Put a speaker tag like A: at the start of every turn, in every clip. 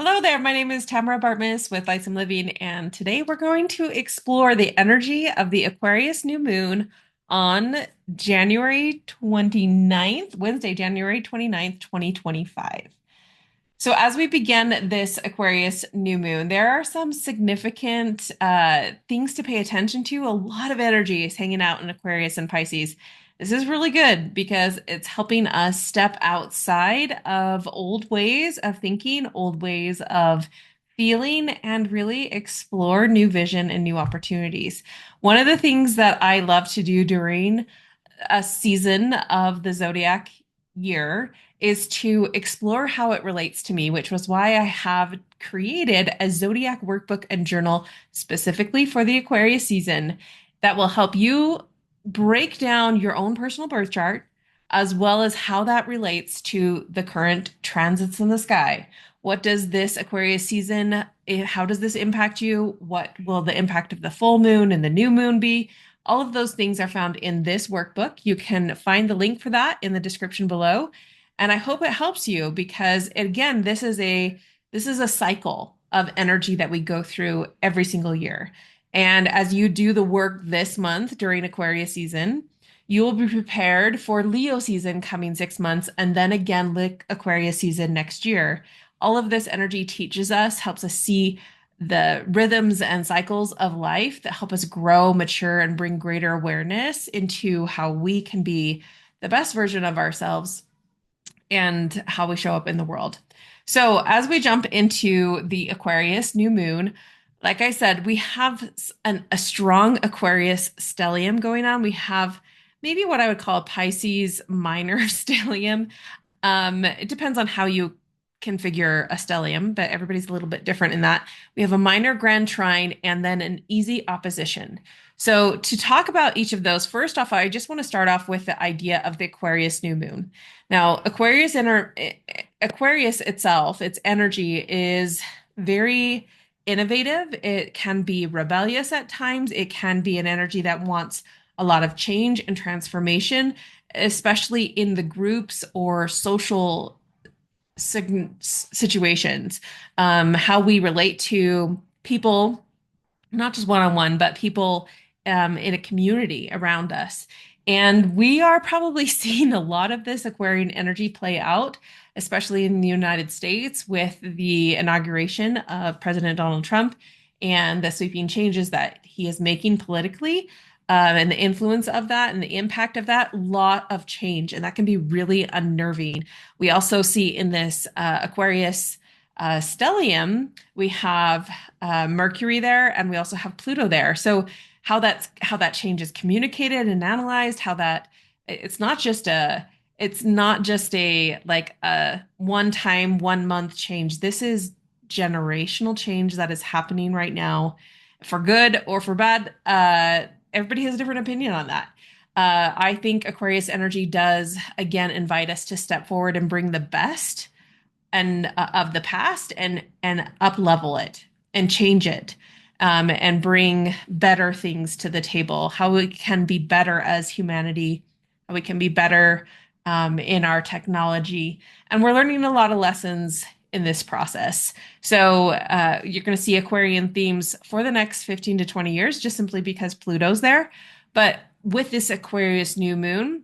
A: Hello there, my name is Tamara Bartmus with Lightsome Living, and today we're going to explore the energy of the Aquarius New Moon on January 29th, Wednesday, January 29th, 2025. So, as we begin this Aquarius new moon, there are some significant things to pay attention to. A lot of energy is hanging out in Aquarius and Pisces. This is really good because it's helping us step outside of old ways of thinking, old ways of feeling, and really explore new vision and new opportunities. One of the things that I love to do during a season of the zodiac year is to explore how it relates to me, which was why I have created a zodiac workbook and journal specifically for the Aquarius season that will help you break down your own personal birth chart as well as how that relates to the current transits in the sky. What does this Aquarius season, how does this impact you? What will the impact of the full moon and the new moon be? All of those things are found in this workbook. You can find the link for that in the description below. And I hope it helps you because again, this is a cycle of energy that we go through every single year. And as you do the work this month during Aquarius season, you will be prepared for Leo season coming 6 months and then again Aquarius season next year. All of this energy teaches us, helps us see the rhythms and cycles of life that help us grow, mature, and bring greater awareness into how we can be the best version of ourselves and how we show up in the world. So, as we jump into the Aquarius new moon, like I said, we have a strong Aquarius stellium going on. We have maybe what I would call a Pisces minor stellium. It depends on how you configure a stellium, but everybody's a little bit different in that. We have a minor grand trine and then an easy opposition. So, to talk about each of those, first off, I just want to start off with the idea of the Aquarius new moon. Now, Aquarius itself, its energy is very innovative. It can be rebellious at times. It can be an energy that wants a lot of change and transformation, especially in the groups or social situations, how we relate to people, not just one on one, but people in a community around us. And we are probably seeing a lot of this Aquarian energy play out, especially in the United States with the inauguration of President Donald Trump and the sweeping changes that he is making politically. And the influence of that and the impact of that, lot of change. And that can be really unnerving. We also see in this Aquarius stellium, we have Mercury there, and we also have Pluto there. So how that change is communicated and analyzed, how that it's not just a like a one time 1 month change. This is generational change that is happening right now, for good or for bad. Everybody has a different opinion on that. I think Aquarius energy does again invite us to step forward and bring the best and of the past and up level it and change it, and bring better things to the table. How we can be better as humanity, how we can be better in our technology, and we're learning a lot of lessons in this process. So you're going to see Aquarian themes for the next 15 to 20 years, just simply because Pluto's there. But with this Aquarius new moon,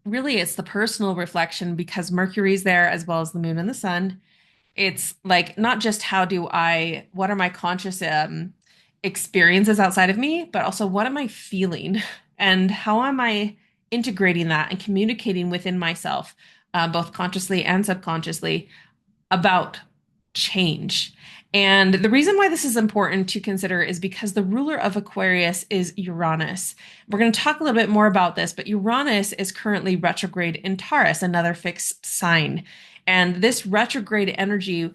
A: really it's the personal reflection because Mercury's there as well as the moon and the sun. It's like not just what are my conscious experiences outside of me, but also what am I feeling and how am I integrating that and communicating within myself, both consciously and subconsciously, about change. And the reason why this is important to consider is because the ruler of Aquarius is Uranus. We're going to talk a little bit more about this, but Uranus is currently retrograde in Taurus, another fixed sign. And this retrograde energy,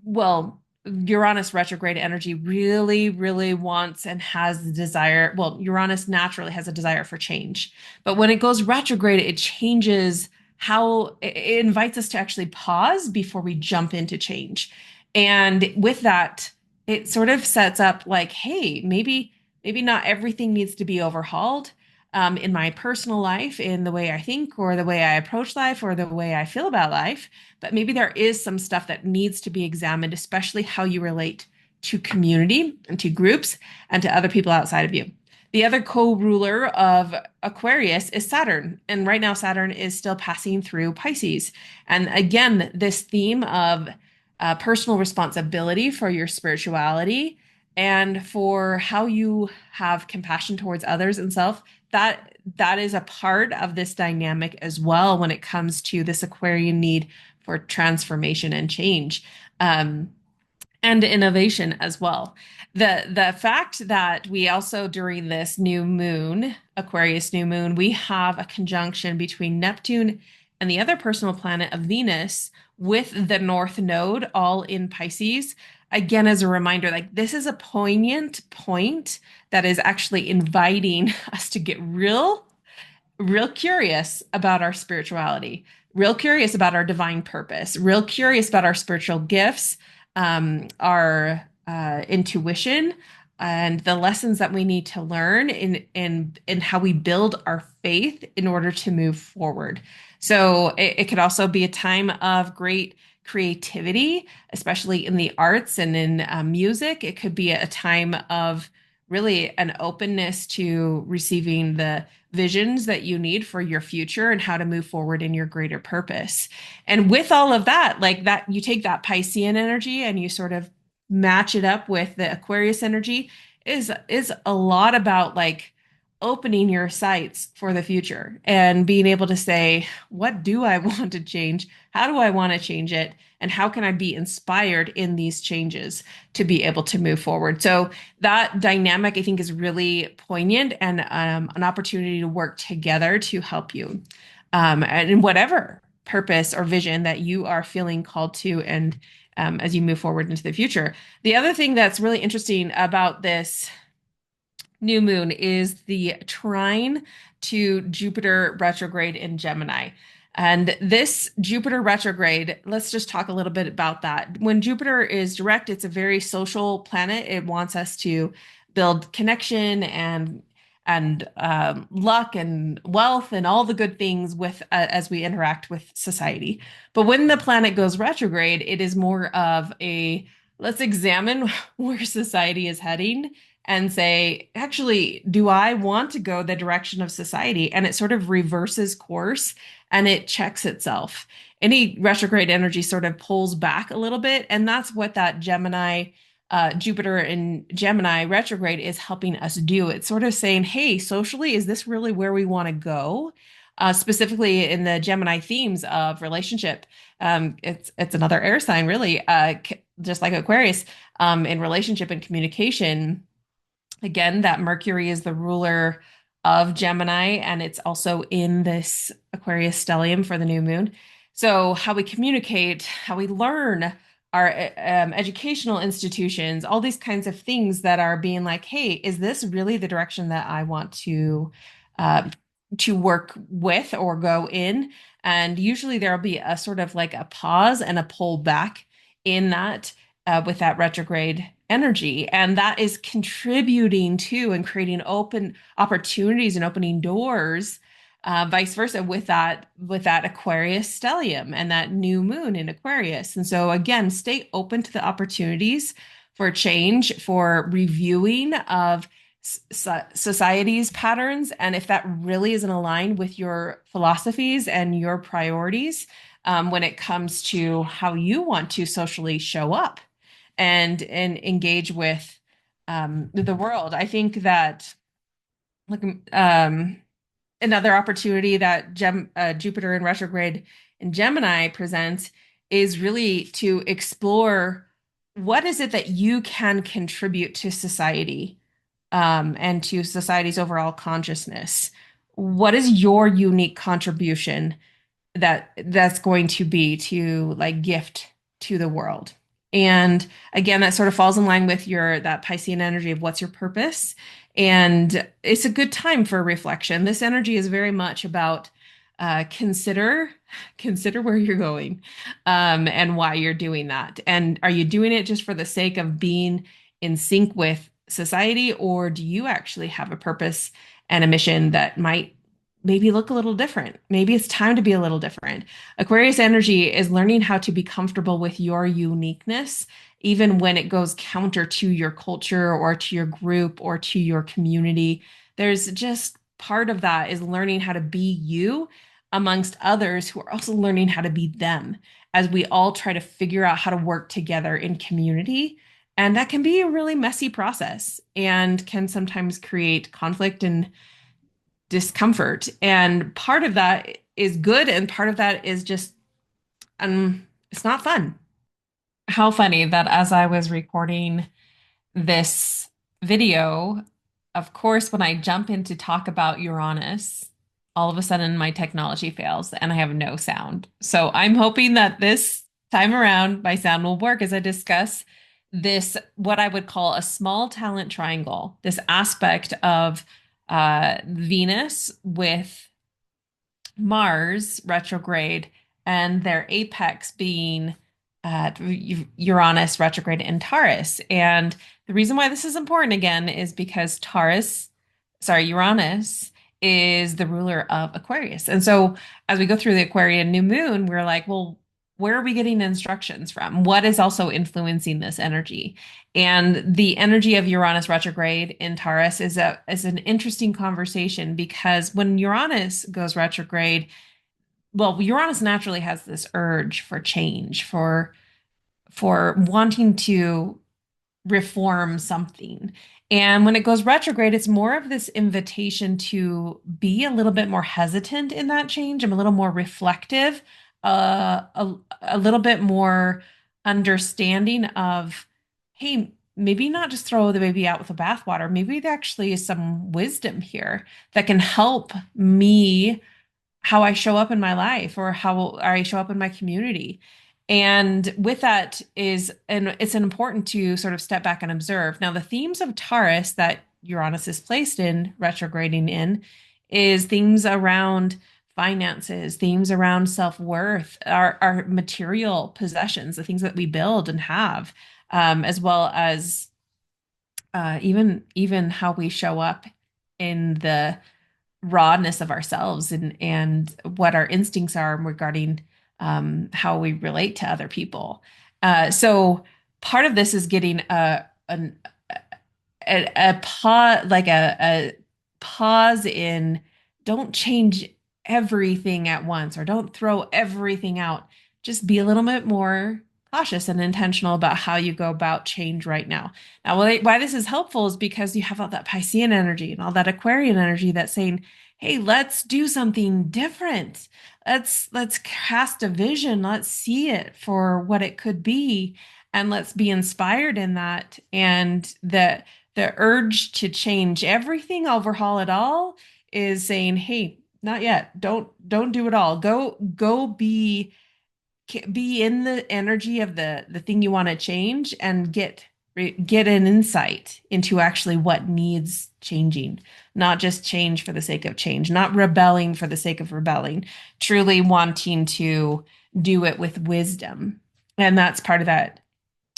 A: well, Uranus retrograde energy really, really wants and has the desire. Well, Uranus naturally has a desire for change. But when it goes retrograde, it changes how it invites us to actually pause before we jump into change. And with that, it sort of sets up like, hey, maybe not everything needs to be overhauled. in my personal life, in the way I think or the way I approach life or the way I feel about life. But maybe there is some stuff that needs to be examined, especially how you relate to community and to groups and to other people outside of you. The other co-ruler of Aquarius is Saturn. And right now, Saturn is still passing through Pisces. And again, this theme of personal responsibility for your spirituality and for how you have compassion towards others and self, that is a part of this dynamic as well when it comes to this Aquarian need for transformation and change. And innovation as well. The fact that we also during this new moon, Aquarius new moon, we have a conjunction between Neptune and the other personal planet of Venus with the North Node all in Pisces. Again, as a reminder, like this is a poignant point that is actually inviting us to get real curious about our spirituality, real curious about our divine purpose, real curious about our spiritual gifts, our intuition, and the lessons that we need to learn in how we build our faith in order to move forward. So it could also be a time of great creativity, especially in the arts and in music. It could be a time of really an openness to receiving the visions that you need for your future and how to move forward in your greater purpose. And with all of that, like that, you take that Piscean energy and you sort of match it up with the Aquarius energy is a lot about like opening your sights for the future and being able to say, what do I want to change? How do I want to change it? And how can I be inspired in these changes to be able to move forward? So that dynamic, I think, is really poignant and an opportunity to work together to help you and in whatever purpose or vision that you are feeling called to and as you move forward into the future. The other thing that's really interesting about this new moon is the trine to Jupiter retrograde in Gemini. And this Jupiter retrograde, let's just talk a little bit about that. When Jupiter is direct, it's a very social planet. It wants us to build connection and luck and wealth and all the good things with as we interact with society. But when the planet goes retrograde, it is more of a let's examine where society is heading and say, actually, do I want to go the direction of society? And it sort of reverses course and it checks itself. Any retrograde energy sort of pulls back a little bit. And that's what that Jupiter in Gemini retrograde is helping us do. It's sort of saying, hey, socially, is this really where we want to go? Specifically in the Gemini themes of relationship. It's another air sign, really, just like Aquarius, in relationship and communication. Again, that Mercury is the ruler of Gemini, and it's also in this Aquarius stellium for the new moon. So, how we communicate, how we learn, our educational institutions, all these kinds of things that are being like, hey, is this really the direction that I want uh, to work with or go in? And usually there'll be a sort of like a pause and a pull back in that with that retrograde energy. And that is contributing to and creating open opportunities and opening doors, vice versa with that Aquarius stellium and that new moon in Aquarius. And so again, stay open to the opportunities for change, for reviewing of society's patterns. And if that really isn't aligned with your philosophies and your priorities, when it comes to how you want to socially show up and engage with the world. I think that like another opportunity that Jupiter in retrograde in Gemini presents is really to explore what is it that you can contribute to society and to society's overall consciousness. What is your unique contribution that's going to be to like gift to the world? And again, that sort of falls in line with your that Piscean energy of what's your purpose. And it's a good time for reflection. This energy is very much about consider where you're going and why you're doing that. And are you doing it just for the sake of being in sync with society, or do you actually have a purpose and a mission that might maybe look a little different. Maybe it's time to be a little different. Aquarius energy is learning how to be comfortable with your uniqueness, even when it goes counter to your culture or to your group or to your community. There's just part of that is learning how to be you amongst others who are also learning how to be them as we all try to figure out how to work together in community. And that can be a really messy process and can sometimes create conflict and discomfort. And part of that is good, and part of that is just it's not fun. How funny that as I was recording this video, of course, when I jump in to talk about Uranus, all of a sudden my technology fails and I have no sound. So I'm hoping that this time around my sound will work as I discuss this, what I would call a small talent triangle, this aspect of Venus with Mars retrograde and their apex being Uranus retrograde in Taurus. And the reason why this is important again is because Uranus is the ruler of Aquarius. And so as we go through the Aquarian new moon, we're like, well, where are we getting instructions from? What is also influencing this energy? And the energy of Uranus retrograde in Taurus is an interesting conversation because when Uranus goes retrograde, well, Uranus naturally has this urge for change, for wanting to reform something. And when it goes retrograde, it's more of this invitation to be a little bit more hesitant in that change. I'm a little more reflective, a little bit more understanding of, hey, maybe not just throw the baby out with the bathwater. Maybe there actually is some wisdom here that can help me how I show up in my life or how I show up in my community. And with that and it's important to sort of step back and observe. Now, the themes of Taurus that Uranus is placed in, retrograding in, is themes around finances, themes around self-worth, our material possessions, the things that we build and have, as well as even how we show up in the rawness of ourselves and what our instincts are regarding how we relate to other people. So part of this is getting a pause, like a pause in don't change everything at once or don't throw everything out. Just be a little bit more cautious and intentional about how you go about change right now. Now, why this is helpful is because you have all that Piscean energy and all that Aquarian energy that's saying, hey, let's do something different. Let's cast a vision. Let's see it for what it could be. And let's be inspired in that. And the urge to change everything, overhaul it all, is saying, hey, not yet. Don't do it all. Go be in the energy of the thing you want to change and get an insight into actually what needs changing, not just change for the sake of change, not rebelling for the sake of rebelling, truly wanting to do it with wisdom. And that's part of that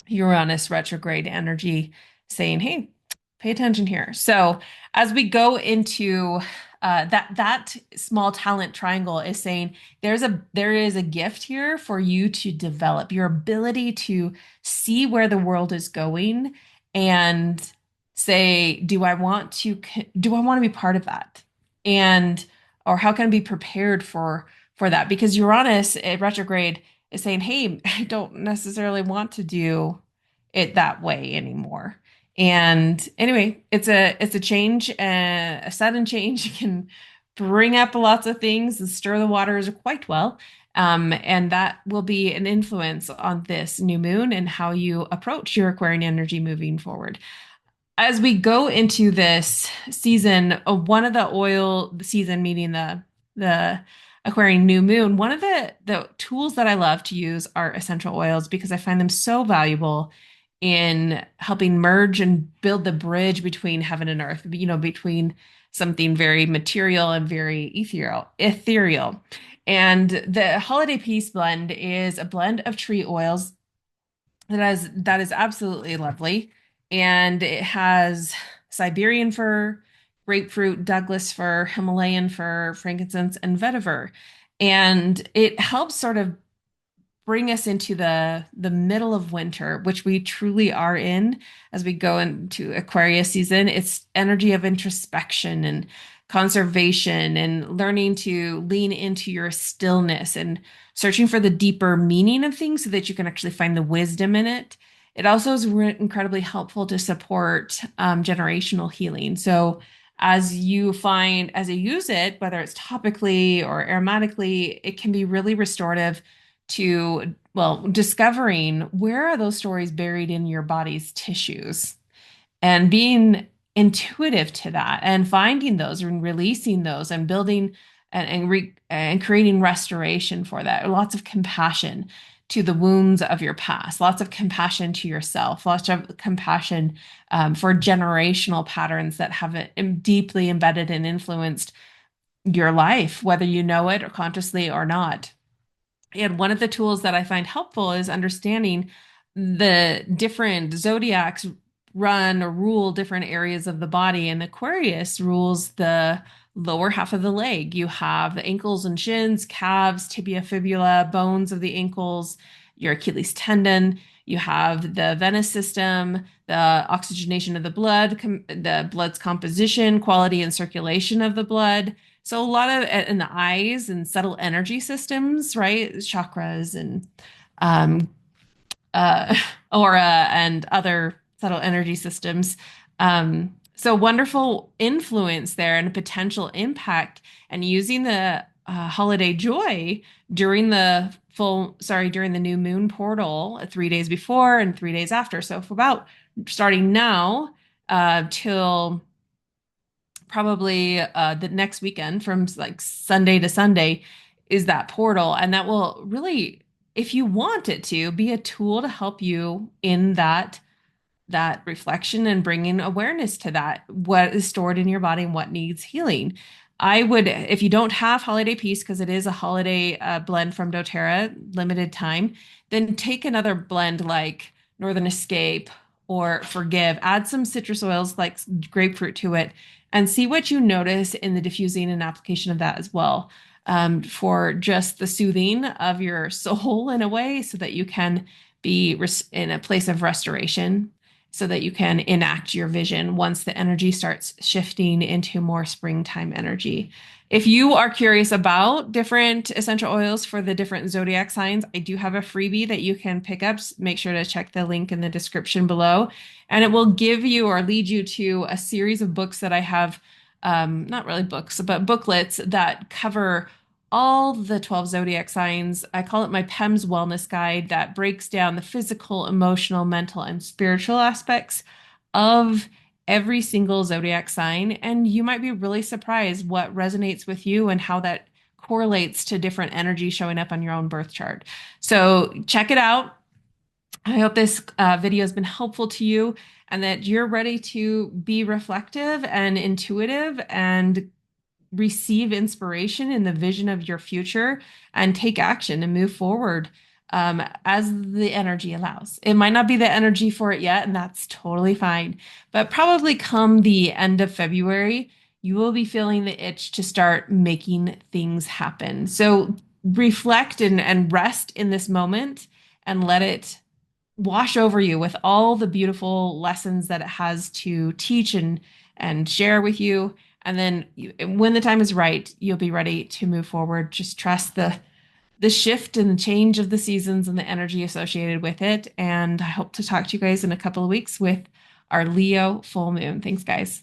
A: Uranus retrograde energy saying, hey, pay attention here. So as we go into that small talent triangle is saying there is a gift here for you to develop your ability to see where the world is going and say, do I want to be part of that? And or how can I be prepared for that? Because Uranus retrograde is saying, hey, I don't necessarily want to do it that way anymore. And anyway, it's a change, a sudden change can bring up lots of things and stir the waters quite well. And that will be an influence on this new moon and how you approach your Aquarian energy moving forward. As we go into this season, one of the season, meaning the Aquarian new moon, one of the tools that I love to use are essential oils because I find them so valuable in helping merge and build the bridge between heaven and earth, between something very material and very ethereal. And the Holiday Peace blend is a blend of tree oils that is absolutely lovely. And it has Siberian fir, grapefruit, Douglas fir, Himalayan fir, frankincense, and vetiver. And it helps sort of bring us into the middle of winter, which we truly are in as we go into Aquarius season. It's energy of introspection and conservation and learning to lean into your stillness and searching for the deeper meaning of things so that you can actually find the wisdom in it. It also is incredibly helpful to support generational healing. So as you use it, whether it's topically or aromatically, it can be really restorative to, well, discovering where are those stories buried in your body's tissues and being intuitive to that and finding those and releasing those and building and creating restoration for that. Lots of compassion to the wounds of your past, lots of compassion to yourself, lots of compassion for generational patterns that have deeply embedded and influenced your life, whether you know it or consciously or not. And one of the tools that I find helpful is understanding the different zodiacs run or rule different areas of the body. And Aquarius rules the lower half of the leg. You have the ankles and shins, calves, tibia, fibula, bones of the ankles, your Achilles tendon. You have the venous system, the oxygenation of the blood, the blood's composition, quality and circulation of the blood. So a lot of in the eyes and subtle energy systems, right? Chakras and um, uh, aura and other subtle energy systems. So wonderful influence there and a potential impact. And using the holiday joy during the new moon portal, 3 days before and 3 days after. So for about starting now till probably the next weekend from like Sunday to Sunday is that portal. And that will really, if you want it to, be a tool to help you in that reflection and bringing awareness to that, what is stored in your body and what needs healing. I would, if you don't have Holiday Peace, because it is a holiday blend from doTERRA, limited time, then take another blend like Northern Escape or Forgive. Add some citrus oils like grapefruit to it and see what you notice in the diffusing and application of that as well, for just the soothing of your soul in a way so that you can be in a place of restoration so that you can enact your vision once the energy starts shifting into more springtime energy. If you are curious about different essential oils for the different zodiac signs, I do have a freebie that you can pick up. Make sure to check the link in the description below. And it will give you or lead you to a series of books that I have, not really books, but booklets that cover all the 12 zodiac signs. I call it my PEMS wellness guide that breaks down the physical, emotional, mental, and spiritual aspects of every single zodiac sign. And you might be really surprised what resonates with you and how that correlates to different energy showing up on your own birth chart. So check it out. I hope this video has been helpful to you and that you're ready to be reflective and intuitive and receive inspiration in the vision of your future and take action and move forward as the energy allows. It might not be the energy for it yet, and that's totally fine. But probably come the end of February, you will be feeling the itch to start making things happen. So reflect and rest in this moment and let it wash over you with all the beautiful lessons that it has to teach and share with you. And then when the time is right, you'll be ready to move forward. Just trust the shift and the change of the seasons and the energy associated with it. And I hope to talk to you guys in a couple of weeks with our Leo full moon. Thanks, guys.